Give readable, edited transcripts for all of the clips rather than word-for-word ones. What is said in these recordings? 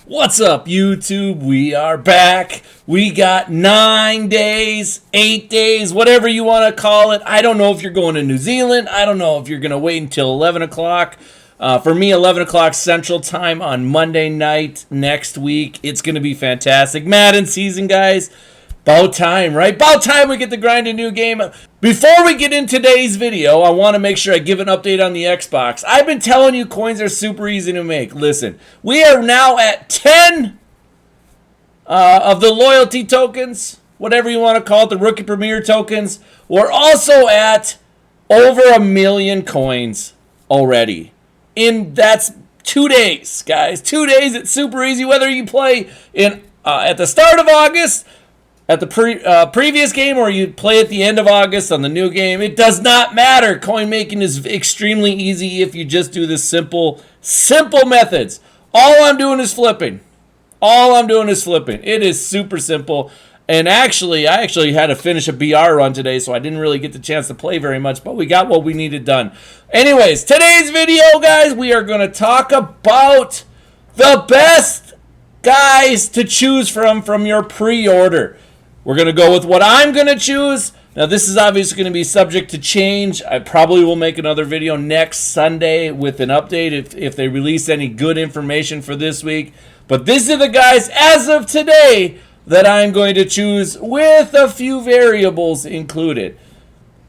What's up, YouTube? We are back. We got 9 days, 8 days, whatever you want to call it. I don't know if you're going to New Zealand. I don't know if you're going to wait until 11 o'clock. For me, 11 o'clock Central Time on Monday night next week. It's going to be fantastic. Madden season, guys. About time, right? About time we get to grind a new game. Before we get in today's video, I want to make sure I give an update on the Xbox. I've been telling you coins are super easy to make. Listen, we are now at 10 of the loyalty tokens, whatever you want to call it, the rookie premier tokens. We're also at over 1 million coins already. That's 2 days, guys. 2 days. It's super easy. Whether you play in at the start of August, at the previous game, or you play at the end of August on the new game, it does not matter. Coin making is extremely easy if you just do the simple methods. All I'm doing is flipping. It is super simple. And I actually had to finish a BR run today, so I didn't really get the chance to play very much, but we got what we needed done. Anyways, today's video, guys, we are going to talk about the best guys to choose from your pre-order. We're going to go with what I'm going to choose. Now, this is obviously going to be subject to change. I probably will make another video next Sunday with an update if they release any good information for this week. But these are the guys, as of today, that I'm going to choose with a few variables included.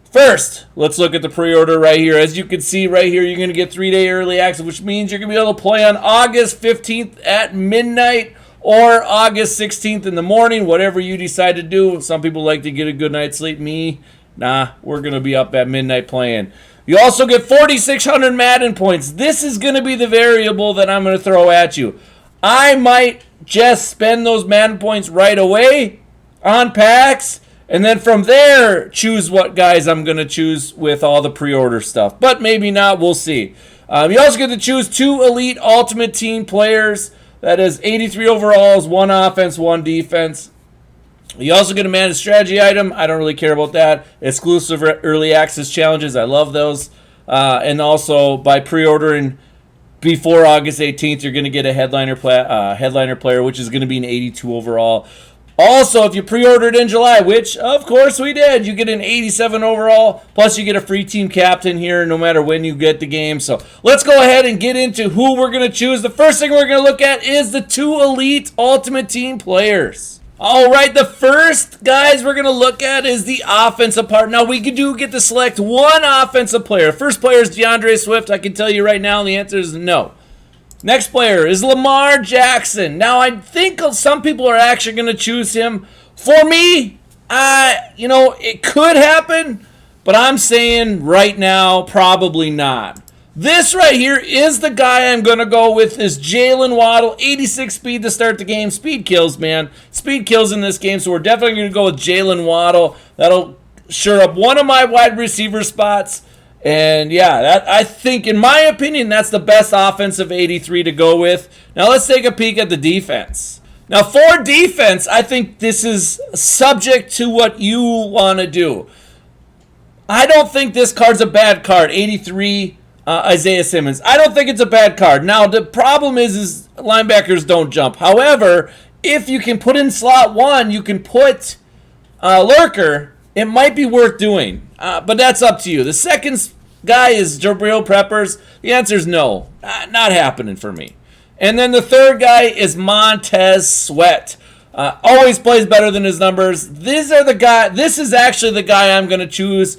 First, let's look at the pre-order right here. As you can see right here, you're going to get 3-day early access, which means you're going to be able to play on August 15th at midnight or August 16th in the morning, whatever you decide to do. Some people like to get a good night's sleep. Me, nah, we're going to be up at midnight playing. You also get 4,600 Madden points. This is going to be the variable that I'm going to throw at you. I might just spend those Madden points right away on packs, and then from there, choose what guys I'm going to choose with all the pre-order stuff. But maybe not, we'll see. You also get to choose 2 Elite Ultimate Team players. That is 83 overalls, 1 offense, 1 defense. You also get a managed strategy item. I don't really care about that. Exclusive early access challenges. I love those. And also, by pre-ordering before August 18th, you're going to get a headliner player, which is going to be an 82 overall. Also, if you pre-ordered in July, which of course we did, you get an 87 overall, plus you get a free team captain here no matter when you get the game. So let's go ahead and get into who we're going to choose. The first thing we're going to look at is the 2 Elite Ultimate Team players. All right, the first guys we're going to look at is the offensive part. Now, we do get to select 1 offensive player. First player is DeAndre Swift. I can tell you right now the answer is no. Next player is Lamar Jackson. Now, I think some people are actually going to choose him. For me, it could happen, but I'm saying right now, probably not. This right here is the guy I'm going to go with, is Jalen Waddle. 86 speed to start the game. Speed kills, man. Speed kills in this game, so we're definitely going to go with Jalen Waddle. That'll sure up one of my wide receiver spots. And yeah, I think, in my opinion, that's the best offensive 83 to go with. Now let's take a peek at the defense. Now for defense, I think this is subject to what you want to do. I don't think this card's a bad card, 83 Isaiah Simmons. I don't think it's a bad card. Now the problem is linebackers don't jump. However, if you can put in slot 1, you can put Lurker, it might be worth doing. But that's up to you. The second guy is Jabril Peppers. The answer is no. Not happening for me. And then the third guy is Montez Sweat. Always plays better than his numbers. This is actually the guy I'm going to choose,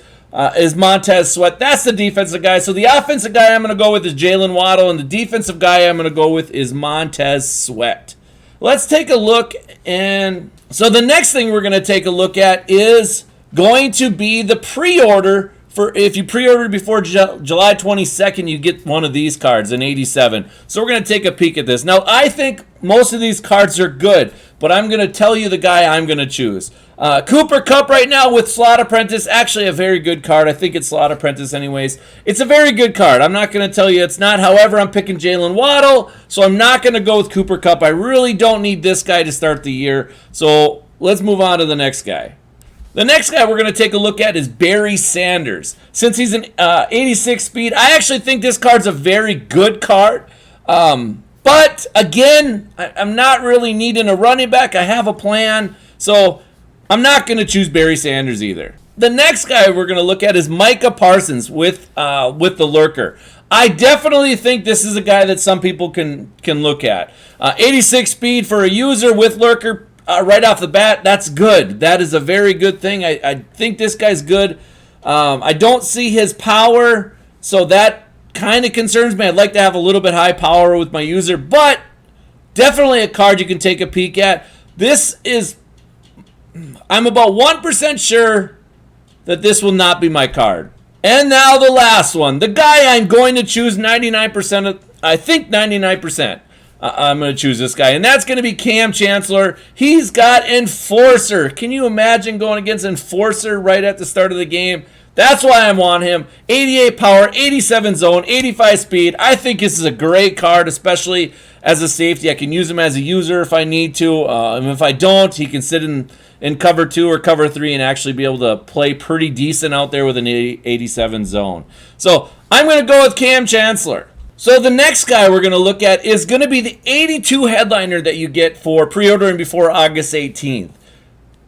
is Montez Sweat. That's the defensive guy. So the offensive guy I'm going to go with is Jalen Waddle, and the defensive guy I'm going to go with is Montez Sweat. Let's take a look. And so the next thing we're going to take a look at is going to be the pre-order. For if you pre-order before July 22nd, you get one of these cards, an 87. So we're going to take a peek at this. Now, I think most of these cards are good, but I'm going to tell you the guy I'm going to choose. Cooper Kupp right now with Slot Apprentice, actually a very good card. I think it's Slot Apprentice anyways. It's a very good card. I'm not going to tell you it's not. However, I'm picking Jalen Waddle, so I'm not going to go with Cooper Kupp. I really don't need this guy to start the year. So let's move on to the next guy. The next guy we're going to take a look at is Barry Sanders. Since he's an 86 speed, I actually think this card's a very good card. But, again, I'm not really needing a running back. I have a plan. So, I'm not going to choose Barry Sanders either. The next guy we're going to look at is Micah Parsons with the Lurker. I definitely think this is a guy that some people can look at. 86 speed for a user with Lurker right off the bat. That's good. That is a very good thing. I think this guy's good. I don't see his power, so that kind of concerns me. I'd like to have a little bit high power with my user, but definitely a card you can take a peek at. I'm about 1% sure that this will not be my card. And now the last one. The guy I'm going to choose 99% of, I think 99%. I'm going to choose this guy, and that's going to be Chancellor. He's got Enforcer. Can you imagine going against Enforcer right at the start of the game? That's why I want him. 88 power, 87 zone, 85 speed. I think this is a great card, especially as a safety. I can use him as a user if I need to. And if I don't, he can sit in cover 2 or cover 3 and actually be able to play pretty decent out there with an 87 zone. So I'm going to go with Chancellor. So the next guy we're going to look at is going to be the 82 headliner that you get for pre-ordering before August 18th.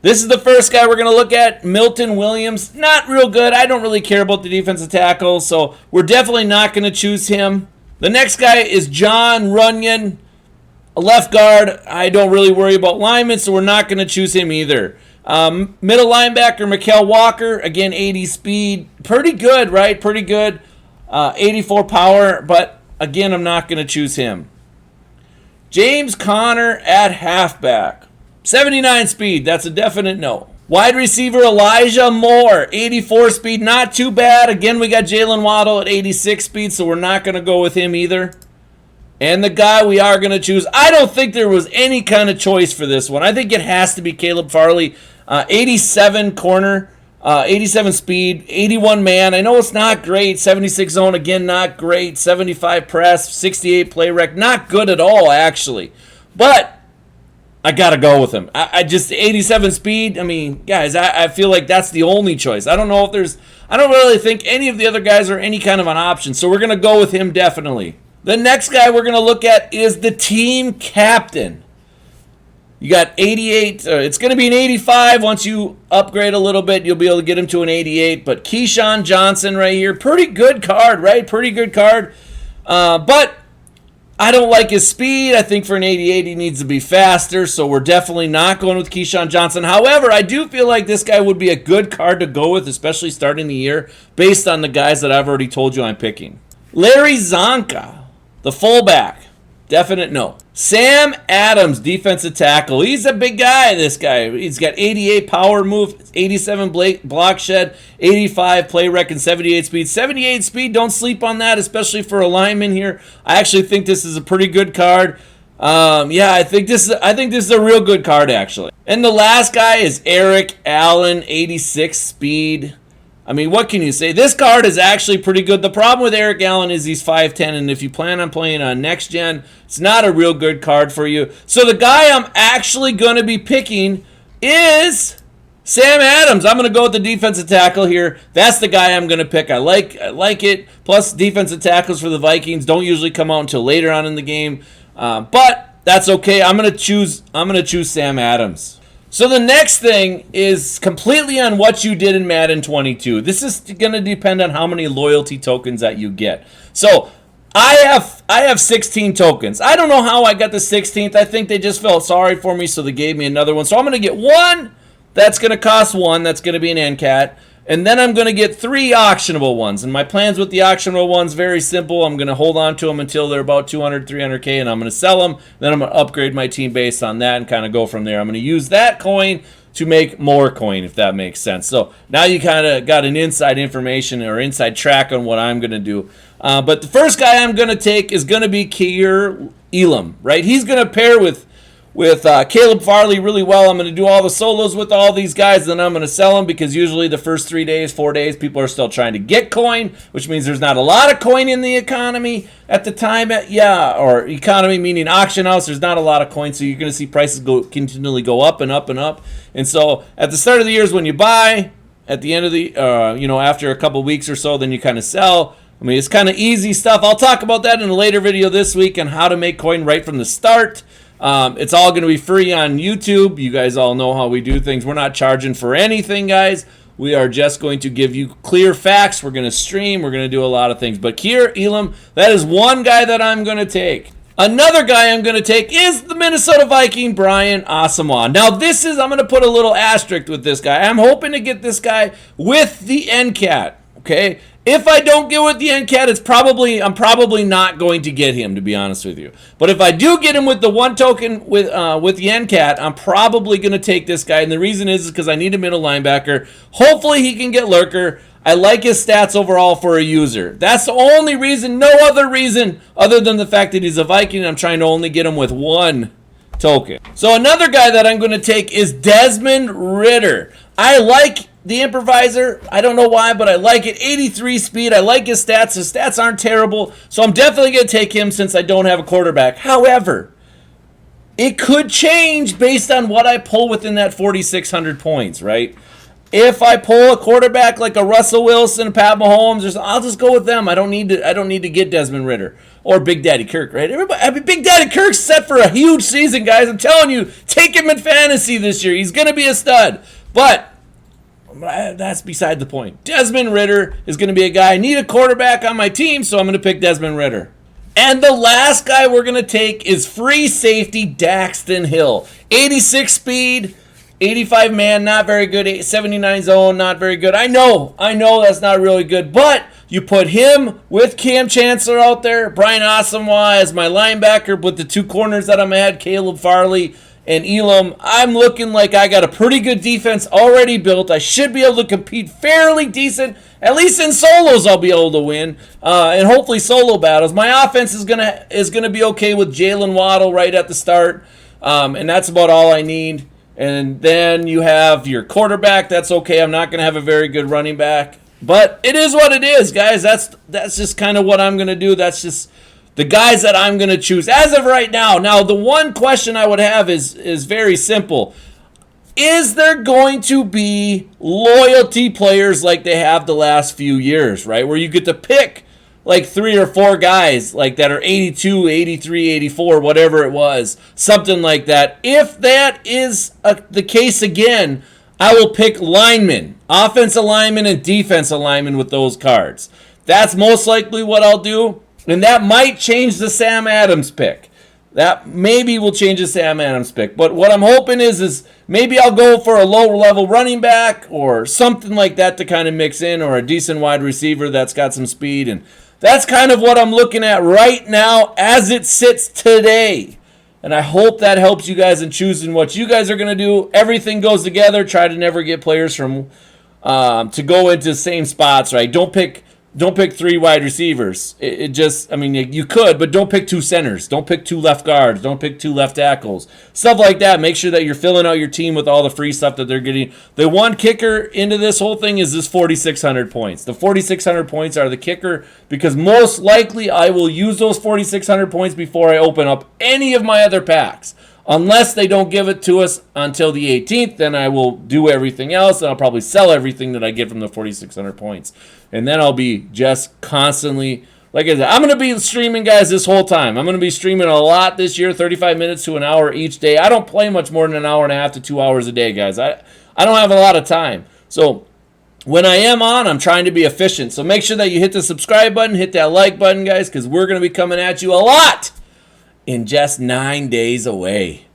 This is the first guy we're going to look at, Milton Williams. Not real good. I don't really care about the defensive tackle, so we're definitely not going to choose him. The next guy is John Runyon, a left guard. I don't really worry about linemen, so we're not going to choose him either. Middle linebacker, Micah Walker. Again, 80 speed. Pretty good, right? Pretty good. 84 power, but again, I'm not going to choose him. James Conner at halfback. 79 speed, that's a definite no. Wide receiver Elijah Moore, 84 speed, not too bad. Again, we got Jalen Waddle at 86 speed, so we're not going to go with him either. And the guy we are going to choose, I don't think there was any kind of choice for this one. I think it has to be Caleb Farley, 87 corner, 87 speed, 81 man. I know it's not great. 76 zone, again, not great. 75 press, 68 play rec, not good at all, actually. But I got to go with him. I just 87 speed. I mean, guys, I feel like that's the only choice. I don't know if there's, I don't really think any of the other guys are any kind of an option. So we're going to go with him definitely. The next guy we're going to look at is the team captain. You got 88. It's going to be an 85. Once you upgrade a little bit, you'll be able to get him to an 88. But Keyshawn Johnson right here. Pretty good card, right? Pretty good card. But I don't like his speed. I think for an 88, he needs to be faster, so we're definitely not going with Keyshawn Johnson. However, I do feel like this guy would be a good card to go with, especially starting the year, based on the guys that I've already told you I'm picking. Larry Zonka, the fullback. Definite no. Sam Adams, defensive tackle. He's a big guy, this guy. He's got 88 power move, 87 block shed, 85 play rec, and 78 speed. 78 speed, don't sleep on that, especially for a lineman here. I actually think this is a pretty good card. I think this is a real good card, actually. And the last guy is Eric Allen, 86 speed. I mean, what can you say? This card is actually pretty good. The problem with Eric Allen is he's 5'10", and if you plan on playing on next gen, it's not a real good card for you. So the guy I'm actually going to be picking is Sam Adams. I'm going to go with the defensive tackle here. That's the guy I'm going to pick. I like it. Plus, defensive tackles for the Vikings don't usually come out until later on in the game, but that's okay. I'm going to choose Sam Adams. So the next thing is completely on what you did in Madden 22. This is going to depend on how many loyalty tokens that you get. So I have 16 tokens. I don't know how I got the 16th. I think they just felt sorry for me, so they gave me another one. So I'm going to get one that's going to cost 1. That's going to be an NCAT. And then I'm going to get 3 auctionable ones. And my plans with the auctionable ones, very simple. I'm going to hold on to them until they're about 200, 300K, and I'm going to sell them. Then I'm going to upgrade my team based on that and kind of go from there. I'm going to use that coin to make more coin, if that makes sense. So now you kind of got an inside information or inside track on what I'm going to do. But the first guy I'm going to take is going to be Kyer Elam, right? He's going to pair with Caleb Farley really well. I'm going to do all the solos with all these guys, then I'm going to sell them because usually the first 3 days, 4 days, people are still trying to get coin, which means there's not a lot of coin in the economy at the time. Or economy meaning auction house. There's not a lot of coin, so you're going to see prices continually go up and up and up. And so at the start of the year is when you buy. At the end of the, after a couple weeks or so, then you kind of sell. I mean, it's kind of easy stuff. I'll talk about that in a later video this week on how to make coin right from the start. It's all going to be free on YouTube. You guys all know how we do things. We're not charging for anything, guys. We are just going to give you clear facts. We're going to stream. We're going to do a lot of things. But here, Elam, that is one guy that I'm going to take. Another guy I'm going to take is the Minnesota Viking, Brian Asamoah. Now, I'm going to put a little asterisk with this guy. I'm hoping to get this guy with the NCAT, okay? If I don't get with the NCAT, I'm probably not going to get him, to be honest with you. But if I do get him with the one token with the NCAT, I'm probably going to take this guy. And the reason is because I need a middle linebacker. Hopefully he can get lurker. I like his stats overall for a user. That's the only reason, no other reason, other than the fact that he's a Viking. I'm trying to only get him with one token. So another guy that I'm going to take is Desmond Ritter. I like the improviser. I don't know why, but I like it. 83 speed. I like his stats. His stats aren't terrible. So I'm definitely going to take him since I don't have a quarterback. However, it could change based on what I pull within that 4,600 points, right? If I pull a quarterback like a Russell Wilson, Pat Mahomes, I'll just go with them. I don't need to get Desmond Ritter or Big Daddy Kirk, right? Big Daddy Kirk's set for a huge season, guys. I'm telling you, take him in fantasy this year. He's going to be a stud. But that's beside the point. Desmond Ritter is going to be a guy. I need a quarterback on my team, so I'm going to pick Desmond Ritter. And the last guy we're going to take is free safety Daxton Hill. 86 speed, 85 man, not very good. 79 zone, not very good. I know that's not really good, but you put him with Cam Chancellor out there, Brian Asamoah as my linebacker with the two corners that I'm at, Caleb Farley and Elam. I'm looking like I got a pretty good defense already built. I should be able to compete fairly decent. At least in solos I'll be able to win. And hopefully solo battles. My offense is gonna be okay with Jalen Waddle right at the start. And that's about all I need. And then you have your quarterback. That's okay. I'm not gonna have a very good running back. But it is what it is, guys. That's just kind of what I'm gonna do. That's just the guys that I'm going to choose as of right now. Now, the one question I would have is very simple. Is there going to be loyalty players like they have the last few years, right? Where you get to pick like 3 or 4 guys like that are 82, 83, 84, whatever it was, something like that. If that is the case again, I will pick linemen, offensive linemen and defensive linemen with those cards. That's most likely what I'll do. And that might change the Sam Adams pick. That maybe will change the Sam Adams pick. But what I'm hoping is maybe I'll go for a low-level running back or something like that to kind of mix in, or a decent wide receiver that's got some speed. And that's kind of what I'm looking at right now as it sits today. And I hope that helps you guys in choosing what you guys are going to do. Everything goes together. Try to never get players from to go into the same spots, right? Don't pick 3 wide receivers. It just, I mean, you could, but don't pick 2 centers. Don't pick 2 left guards. Don't pick 2 left tackles. Stuff like that. Make sure that you're filling out your team with all the free stuff that they're getting. The one kicker into this whole thing is this 4,600 points. The 4,600 points are the kicker because most likely I will use those 4,600 points before I open up any of my other packs. Unless they don't give it to us until the 18th, then I will do everything else, and I'll probably sell everything that I get from the 4,600 points. And then I'll be just constantly, like I said, I'm going to be streaming, guys, this whole time. I'm going to be streaming a lot this year, 35 minutes to an hour each day. I don't play much more than an hour and a half to 2 hours a day, guys. I don't have a lot of time. So when I am on, I'm trying to be efficient. So make sure that you hit the subscribe button, hit that like button, guys, because we're going to be coming at you a lot in just 9 days away.